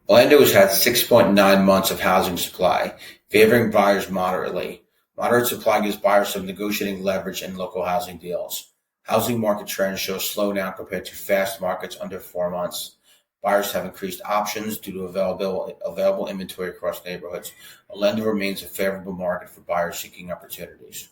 Orlando has had 6.9 months of housing supply, favoring buyers moderately. Moderate supply gives buyers some negotiating leverage in local housing deals. Housing market trends show a slowdown compared to fast markets under 4 months. Buyers have increased options due to available inventory across neighborhoods. Orlando remains a favorable market for buyers seeking opportunities.